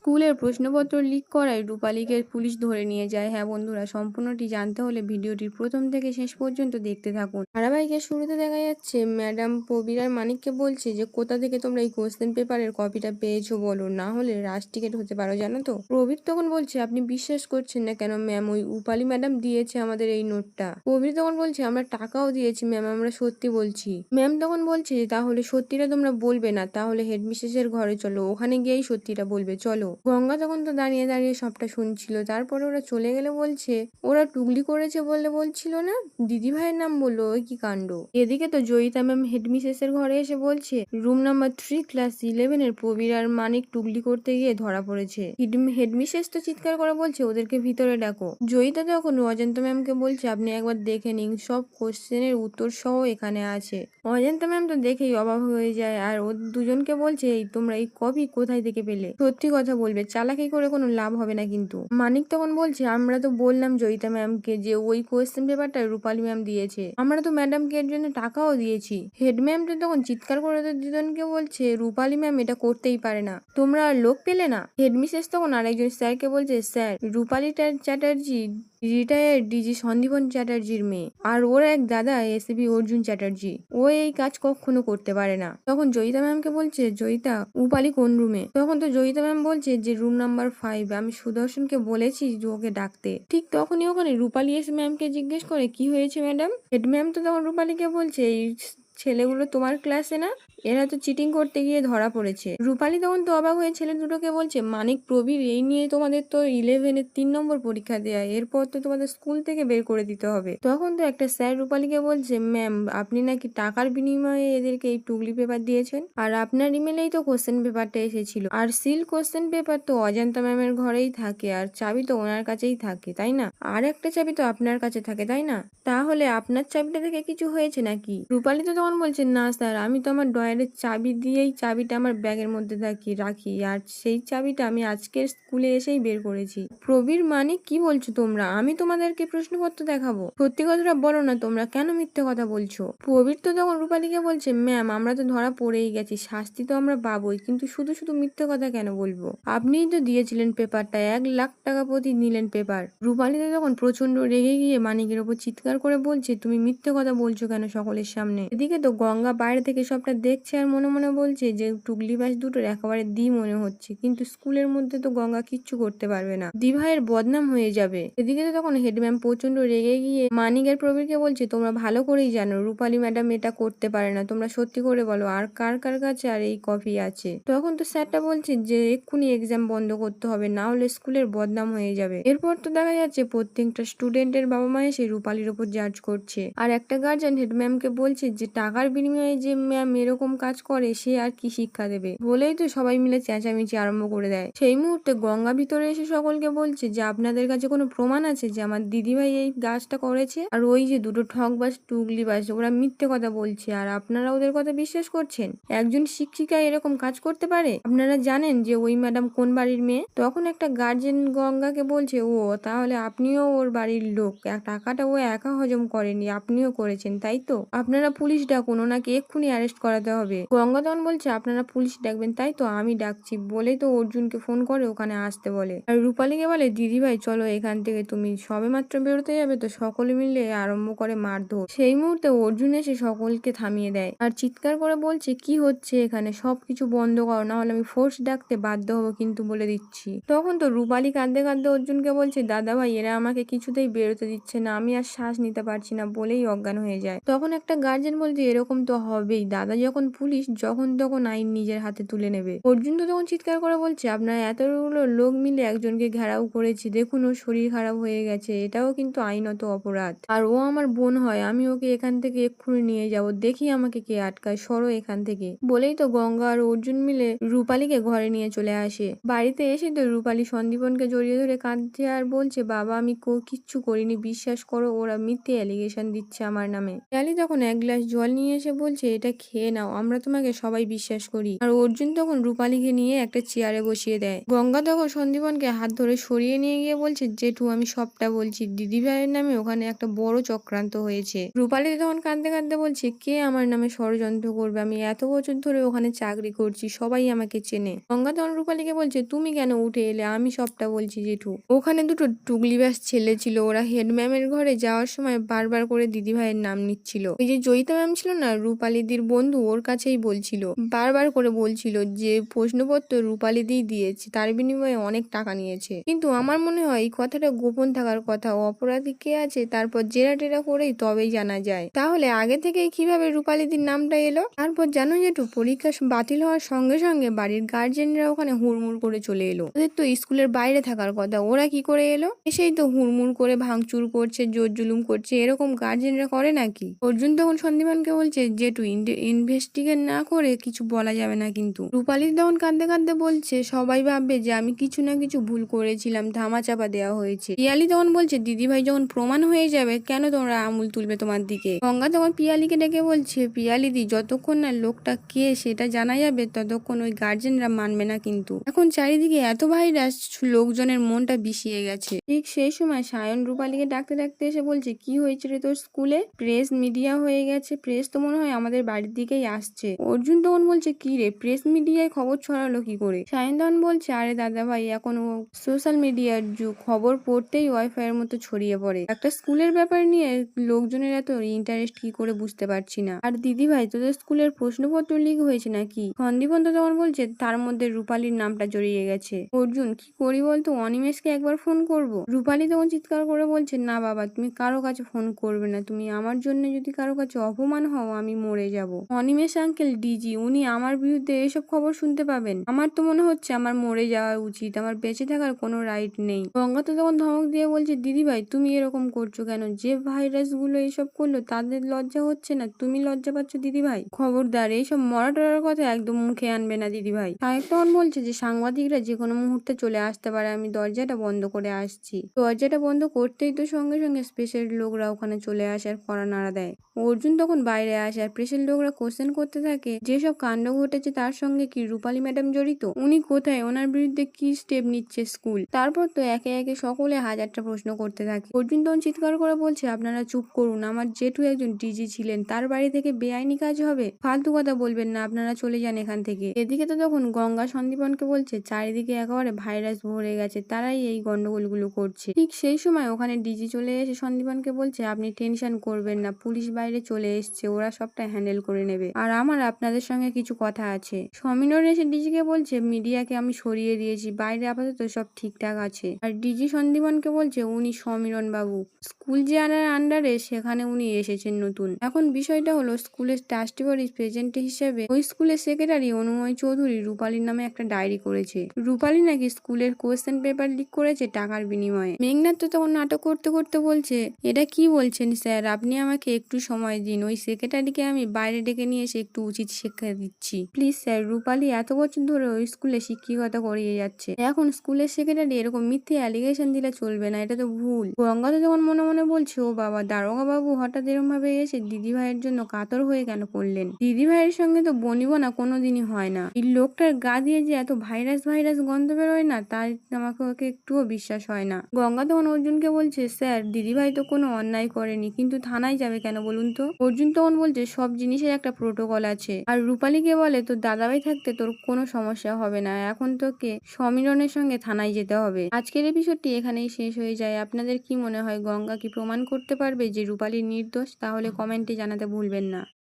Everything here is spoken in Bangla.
স্কুলের প্রশ্নপত্র লিক করায় রূপালীকে পুলিশ ধরে নিয়ে যায়। হ্যাঁ বন্ধুরা, সম্পূর্ণটি জানতে হলে ভিডিওটির প্রথম থেকে শেষ পর্যন্ত দেখতে থাকুন। ধারাবাহিকের শুরুতে দেখা যাচ্ছে ম্যাডাম প্রবীর আর মানিককে বলছে যে কোথা থেকে তোমরা এই কোশ্চেন পেপারের কপিটা পেয়েছো বলো, না হলে রাস্টিকেট হতে পারো, জানো তো। প্রবীর তখন বলছে আপনি বিশ্বাস করছেন না কেন ম্যাম, ওই রূপালী ম্যাডাম দিয়েছে আমাদের এই নোটটা। প্রবীর তখন বলছে আমরা টাকাও দিয়েছি ম্যাম, আমরা সত্যি বলছি। ম্যাম তখন বলছে তাহলে সত্যিটা তোমরা বলবে না, তাহলে হেডমিস্ট্রেসের ঘরে চলো, ওখানে গিয়েই সত্যিটা বলবে, চলো। গঙ্গা তখন তো দাঁড়িয়ে দাঁড়িয়ে সবটা শুনছিল। তারপরে ওরা চলে গেলে বলছে ওরা টুগলি করেছে বললে বলছিল না, দিদি ভাইয়ের নাম বললো, ওই কি কাণ্ড। এদিকে তো জয়িতা ম্যাম হেডমিস্ট্রেসের ঘরে এসে বলছে রুম নাম্বার 3 ক্লাস 11 প্রবীর আর মানিক টুগলি করতে গিয়ে ধরা পড়েছে। হেডমিস্ট্রেস তো চিৎকার করে বলছে ওদেরকে ভিতরে ডাকো। জয়িতা তখন অজন্তা ম্যামকে বলছে আপনি একবার দেখে নিন, সব কোশ্চেনের উত্তর সহ এখানে আছে। অজন্তা ম্যাম তো দেখেই অবাক হয়ে যায় আর ও দুজনকে বলছে এই তোমরা এই কপি কোথায় থেকে পেলে, সত্যি কথা বলবে, চালাকি করে কোনো লাভ হবে না কিন্তু। মানিক তখন বলছে আমরা তো বললাম জয়িতা ম্যামকে যে ওই কোয়েশ্চেন পেপারটা রূপালী ম্যাম দিয়েছে, আমরা তো ম্যাডামকে এর জন্য টাকাও দিয়েছি। হেড ম্যাম তো তখন চিৎকার করে ওদের দুজনকে বলছে রূপালী ম্যাম এটা করতেই পারে না, তোমরা আর লোক পেলে না। হেডমিস্ট্রেস তখন আরেকজন স্যারকে বলছে স্যার রূপালী চ্যাটার্জি রিটায়ার্ড ডিজি সন্দীপন চ্যাটার্জির মেয়ে, আর ওর এক দাদা এসিপি অর্জুন চ্যাটার্জি, ও এই কাজ কখনো করতে পারে না। তখন জয়িতা ম্যামকে বলছে জয়িতা রূপালী কোন রুমে। তখন তো জয়িতা ম্যাম বলছে যে রুম নাম্বার 5, আমি সুদর্শনকে বলেছি যে ওকে ডাকতে। ঠিক তখনই ওখানে রূপালী এসে ম্যামকে জিজ্ঞেস করে কি হয়েছে ম্যাডাম। হেড ম্যাম তো তখন রূপালীকে বলছে এই ছেলেগুলো তোমার ক্লাসে না, এরা তো চিটিং করতে গিয়ে ধরা পড়েছে। রূপালী তখন তো অবাক হয়ে ছেলে দুটোকে বলছে মানিক প্রবীর এই নিয়ে তোমাদের তো 11-এর 3 নম্বর পরীক্ষা দেয়া, এরপর তো তোমাদের স্কুল থেকে বের করে দিতে হবে। তখন তো একটা স্যার রূপালীকে বলছে ম্যাম আপনি নাকি টাকার বিনিময়ে এদেরকে এই টুগলি পেপার দিয়েছেন, আর আপনার ইমেলেই তো কোশ্চেন পেপারটা এসেছিল, আর সিল কোশ্চেন পেপার তো অজন্তা ম্যামের ঘরেই থাকে, আর চাবি তো ওনার কাছেই থাকে তাই না, আর একটা চাবি তো আপনার কাছে থাকে তাই না, তাহলে আপনার চাবিটা থেকে কিছু হয়েছে নাকি। রূপালী তো তখন বলছে না স্যার, আমি তো আমার ড্রয়ারের চাবি দিয়েই চাবিটা আমার ব্যাগের মধ্যে রাখি, আর সেই চাবিটা আমি আজকের স্কুলে এসেই বের করেছি। প্রবীর মানে কি বলছো তোমরা, আমি তোমাদেরকে প্রশ্নপত্র দেখাবো, সত্যি কথাটা বলো না, তোমরা কেন মিথ্যে কথা বলছো। প্রবীর তো তখন রূপালীকে বলছে ম্যাম আমরা তো ধরা পড়েই গেছি, শাস্তি তো আমরা পাবোই, কিন্তু শুধু শুধু মিথ্যে কথা কেন বলবো, আপনিই তো দিয়েছিলেন পেপারটা, 1 লাখ টাকা প্রতি নিলেন পেপার। রূপালী তো তখন প্রচন্ড রেগে গিয়ে মানিকের ওপর চিৎকার করে বলছে তুমি মিথ্যে কথা বলছো কেন সকলের সামনে। এদিকে তো গঙ্গা বাইরে থেকে সবটা দেখছে আর মনে মনে বলছে যে টুগলিবাজ দুটোর একেবারে মনে হচ্ছে, কিন্তু স্কুলের মধ্যে তো গঙ্গা কিচ্ছু করতে পারবে না, দিভাইয়ের বদনাম হয়ে যাবে। এদিকে তো তখন হেডম্যাম প্রচন্ড রেগে গিয়ে মানিকের প্রবীরকে বলছে তোমরা ভালো করেই জানো রূপালী ম্যাডাম এটা করতে পারে না, তোমরা সত্যি করে বলো আর কার কার কাছে আর এই কপি আছে। তখন তো স্যারটা বলছে যে এক্ষুনি এক্সাম বন্ধ করতে হবে, না হলে স্কুলের বদনাম হয়ে যাবে। এরপর তো দেখা যাচ্ছে প্রত্যেকটা স্টুডেন্টের বাবা মা এসে রূপালীর ওপর জাজ করছে, আর একটা গার্জিয়ান হেড ম্যামকে বলছে যে টাকার বিনিময়ে যে ম্যাম এরকম কাজ করে সে আর কি শিক্ষা দেবে, বলেই তো সবাই মিলে চেঁচামেচি আরম্ভ করে দেয়। সেই মুহূর্তে গঙ্গা ভিতরে এসে সকলকে বলছে যে আপনাদের কাছে কোনো প্রমাণ আছে যে আমার দিদিভাই এই কাজটা করেছে, আর ওই যে দুটো ঠকবাজ টুগলিবাজ ওরা মিথ্যে কথা বলছে আর আপনারা ওদের কথা বিশ্বাস করছেন, একজন শিক্ষিকা এরকম কাজ করতে পারে, আপনারা জানেন যে ওই ম্যাডাম কোন বাড়ির মেয়ে। তখন একটা গার্জেন গঙ্গাকে বলছে ও তাহলে আপনিও ওর বাড়ির লোক, টাকাটা ও একা হজম করেনি, আপনিও করেছেন তাই তো, আপনারা পুলিশ ডাকুন, ওনাকে এক্ষুনি অ্যারেস্ট করাতে হবে। গঙ্গা তখন বলছে আপনারা পুলিশ ডাকবেন তাই তো, আমি ডাকছি, বলেই তো অর্জুনকে ফোন করে ওখানে আসতে বলে। আর রূপালীকে বলে দিদি ভাই চলো এখান থেকে, তুমি সবে মাত্র বেরোতে যাবে তো সকলে মিলে আরম্ভ করে মারধর। সেই মুহূর্তে অর্জুন এসে সকলকে থামিয়ে দেয় আর চিৎকার করে বলছে কি হচ্ছে এখানে, সবকিছু বন্ধ করো না হলে আমি ফোর্স ডাকতে বাধ্য হবো কিন্তু বলে দিচ্ছি। তখন তো রূপালী কাঁদতে কাঁদতে অর্জুনকে বলছে দাদা ভাই এরা আমাকে কিছুতেই বেরোতে দিচ্ছে না, আমি আর শ্বাস নিতে পারছি না, বলেই অজ্ঞান হয়ে যায়। তখন একটা গার্জেন বলছে এরকম তো হবেই, দাদা যখন পুলিশ যখন তখন আইন নিজের হাতে তুলে নেবে। অর্জুন তো তখন চিৎকার করে বলছে আপনারা এতগুলো লোক মিলে একজনকে ঘেরাও করেছি, দেখুন ওর শরীর খারাপ হয়ে গেছে, এটাও কিন্তু আইনত অপরাধ, আর ও আমার বোন হয়, আমি ওকে এখান থেকে এক্ষুনি নিয়ে যাব, দেখি আমাকে কে আটকায়, সরো এখান থেকে। বলেই তো গঙ্গা আর অর্জুন মিলে রূপালীকে ঘরে নিয়ে চলে আসে। বাড়িতে এসে তো রূপালী সন্দীপনকে জড়িয়ে ধরে কাঁদছে আর বলছে বাবা আমি কিচ্ছু করিনি, বিশ্বাস করো ওরা মিথ্যে অ্যালিগেশন দিচ্ছে আমার নামে। ডালি তখন 1 গ্লাস জল নিয়ে এসে বলছে এটা খেয়ে নাও, আমরা তোমাকে সবাই বিশ্বাস করি। আর অর্জুন তখন রূপালীকে নিয়ে একটা চেয়ারে বসিয়ে দেয়। গঙ্গা তখন সন্দীপনকে হাত ধরে সরিয়ে নিয়ে গিয়ে বলছে, জেঠু আমি সবটা বলছি, দিদিভাইয়ের নামে ওখানে একটা বড় চক্রান্ত হয়েছে। রূপালী তখন কাঁদতে কাঁদতে বলছে, কে আমার নামে ষড়যন্ত্র করবে? আমি এত বছর ধরে ওখানে চাকরি করছি, সবাই আমাকে চেনে। গঙ্গা তখন রূপালীকে বলছে, তুমি কেন উঠে এলে? আমি সবটা বলছি জেঠু। ওখানে দুটো টুকলিবাস ছেলে ছিল, ওরা হেড ম্যামের ঘরে যাওয়ার সময় বারবার করে দিদিভাইয়ের নাম নিচ্ছিল। ওই যে জয়িতা ম্যাম ছিল না, রূপালীদির বন্ধু, ওর কাছেই বলছিল, বারবার করে বলছিল যে প্রশ্নপত্র রূপালীদি দিয়েছে, তার বিনিময়ে অনেক টাকা নিয়েছে। কিন্তু আমার মনে হয় এই কথাটা গোপন থাকার কথা। অপরাধী কে আছে তারপর জেরা টেরা করেই তবেই জানা যায়। তাহলে আগে থেকেই কিভাবে রূপালীদির নামটা এলো? তারপর জানো যেটু, পরীক্ষা বাতিল হওয়ার সঙ্গে সঙ্গে বাড়ির গার্জেনরা ওখানে হুড়মুড় করে চলে এলো। ওদের তো স্কুলের বাইরে থাকার কথা, ওরা কি করে এলো? এসেই তো হুড়মুড় করে ভাঙচুর করছে, জোর জুলুম করছে। এরকম গার্জেনরা করে নাকি? অর্জুন তখন সন্দীপনকে বলছে, জেঠু ইনভেস্টিগেট না করে কিছু বলা যাবে না কিন্তু। রূপালী তখন কাঁদতে কাঁদতে বলছে, সবাই ভাববে যে আমি কিছু না কিছু ভুল করেছিলাম, ধামাচাপা দেওয়া হয়েছে। পিয়ালি তখন বলছে, দিদিভাই যখন প্রমাণ হয়ে যাবে কেন তোমরা আঙুল তুলবে তোমার দিকে? গঙ্গা তখন পিয়ালিকে ডেকে বলছে, পিয়ালিদি যতক্ষণ না লোকটা কে সেটা জানা যাবে ততক্ষণ ওই গার্জেনরা মানবে না কিন্তু। এখন চারিদিকে এত ভাইরাস, লোকজনের মনটা বিষিয়ে গেছে। ঠিক সেই সময় সায়ন রূপালীকে ডাকতে ডাকতে এসে বলছে, কি হয়েছে রে তোর স্কুলে? প্রেস মিডিয়া হয়ে গেছে, প্রেস তো মনে হয় আমাদের বাড়ির দিকেই আসছে। অর্জুন তখন বলছে, কি রে, প্রেস মিডিয়ায় খবর ছড়ালো কি করে? সায়ন তখন বলছে, আরে দাদা ভাই, এখন সোশ্যাল মিডিয়ার যুগ, খবর পড়তেই ওয়াইফাই এর মতো ছড়িয়ে পড়ে। একটা স্কুলের ব্যাপার নিয়ে লোকজনের এত ইন্টারেস্ট কি করে বুঝতে পারছি না। আর দিদি ভাই, তোদের স্কুলের প্রশ্নপত্র লিক হয়েছে নাকি? সন্দীপন তো তখন বলছে, তার মধ্যে রূপালীর নামটা জড়িয়ে গেছে। অর্জুন, কি করি বলতো, অনিমেষকে একবার ফোন করব? রূপালী তখন চিৎকার করে বলছে, না বাবা, তুমি কারো কাছে ফোন করবে না। তুমি আমার জন্য যদি কারো কাছে অপমান হও, আমি মরে যাব। অনিমেষ আঙ্কেল ডিজি, উনি আমার বিরুদ্ধে এসব খবর শুনতে পাবেন? আমার তো মনে হচ্ছে আমার মরে যাওয়া উচিত, আমার বেঁচে থাকার কোনো রাইট নেই। গঙ্গা তো তখন ধমক দিয়ে বলছে, দিদি ভাই তুমি এরকম করছো কেন? যে ভাইরাস গুলো এসব করলো তাদের লজ্জা হচ্ছে না? তুমি লজ্জা পাচ্ছ দিদি ভাই? খবরদার, এইসব মরা টরার কথা একদম মুখে আনবে না দিদি ভাই। সাহেব তখন বলছে যে সাংবাদিকরা যে কোনো মুহূর্তে চলে আসতে পারে, আমি দরজাটা বন্ধ করে আসছি। দরজাটা বন্ধ করতেই তো সঙ্গে সঙ্গে স্পেসের লোকরা ওখানে চলে আসে আর কড়া নাড়া দেয়। অর্জুন তখন বাইরে আসে আর প্রেসের লোকরা কোশ্চেন করতে থাকে, যেসব কাণ্ড ঘটেছে তার সঙ্গে কি রূপালী ম্যাডাম জড়িত? উনি কোথায়? ওনার বিরুদ্ধে কি স্টেপ নিচ্ছে স্কুল? তারপর তো একে একে সকলে হাজারটা প্রশ্ন করতে থাকে। অর্জুন তখন চিৎকার করে বলছে, আপনারা চুপ করুন, আমার জেঠু একজন ডিজি ছিলেন, তার বাড়ি থেকে বেআইনি কাজ হবে? ফালতু কথা বলবেন না, আপনারা চলে যান এখান থেকে। এদিকে তো তখন গঙ্গা সন্দীপনকে বলছে, চারিদিকে একেবারে ভাইরাস ভরে গেছে, তারাই এই গন্ডগোলগুলো করছে। ঠিক সেই সময় ওখানে ডিজি চলে এসে সন্দীপনকে বলছে, আপনি টেনশন করবেন না, পুলিশ বাইরে চলে এসছে, ওরা সবটা হ্যান্ডেল করে নেবে। আর আমার আপনাদের সঙ্গে কিছু কথা আছে। সমীরণ এসে ডিজিকে বলছে, মিডিয়াকে আমি সরিয়ে দিয়েছি, বাইরে আপাতত সব ঠিকঠাক আছে। আর ডিজি সন্দীপনকে বলছে, উনি সমীরণ বাবু, স্কুল যে আন্ডারে, সেখানে উনি এসেছেন নতুন। এখন বিষয়টা হলো, স্কুলের ট্রাস্টি বডির প্রেজেন্ট হিসেবে ওই স্কুলের সেক্রেটারি অনুময় চৌধুরী রূপালীর নামে একটা ডায়েরি করেছে। রূপালী নাকি স্কুলের কোয়েশ্চেন পেপার লিক করেছে টাকার বিনিময়ে। মেঘনাথ তো তখন নাটক করতে করতে বলছে, এটা কি বলছেন স্যার, আপনি আমাকে একটু সময় দিন, ওই সেক্রেটারিকে আমি বাইরে ডেকে নিয়ে এসে একটু উচিত শিক্ষা দিচ্ছি প্লিজ স্যার। রূপালী এত বছর ধরে ওই স্কুলে শিক্ষকতা করিয়ে যাচ্ছে, এখন স্কুলের সেক্রেটারি এরকম মিথ্যে অ্যালিগেশন দিলে চলবে না, এটা তো ভুল। গঙ্গা তো যখন মনে মনে বলছে, ও বাবা, দারোগা বাবু হঠাৎ এরকম ভাবে এসে দিদি ভাইয়ের জন্য কাতর হয়ে কেন পড়লেন? দিদি ভাইয়ের সঙ্গে তো বনিব না কোনোদিনই হয় না। এই লোকটার গা দিয়ে যে এত ভাইরাস ভাইরাস গন্ধ বেরোয় না, তাই আমাকে ওকে একটুও বিশ্বাস হয় না। গঙ্গা তখন অর্জুনকে বলছে, স্যার দিদি ভাই তো কোনো অন্যায় করেনি, কিন্তু থানায় যাবে কেন বলুন তো? অর্জুন তখন বলছে, সব জিনিসের একটা প্রোটোকল আছে। আর রূপালীকে বলে, তোর দাদাভাই থাকতে তোর কোনো সমস্যা হবে না, এখন তোকে সমীরণের সঙ্গে থানায় যেতে হবে। আজকের এপিসোডটি এখানেই শেষ হয়ে যায়। আপনাদের কি মনে হয়, গঙ্গা কি প্রমাণ করতে পারবে যে রূপালী নির্দোষ? তাহলে কমেন্টে জানাতে ভুলবেন না।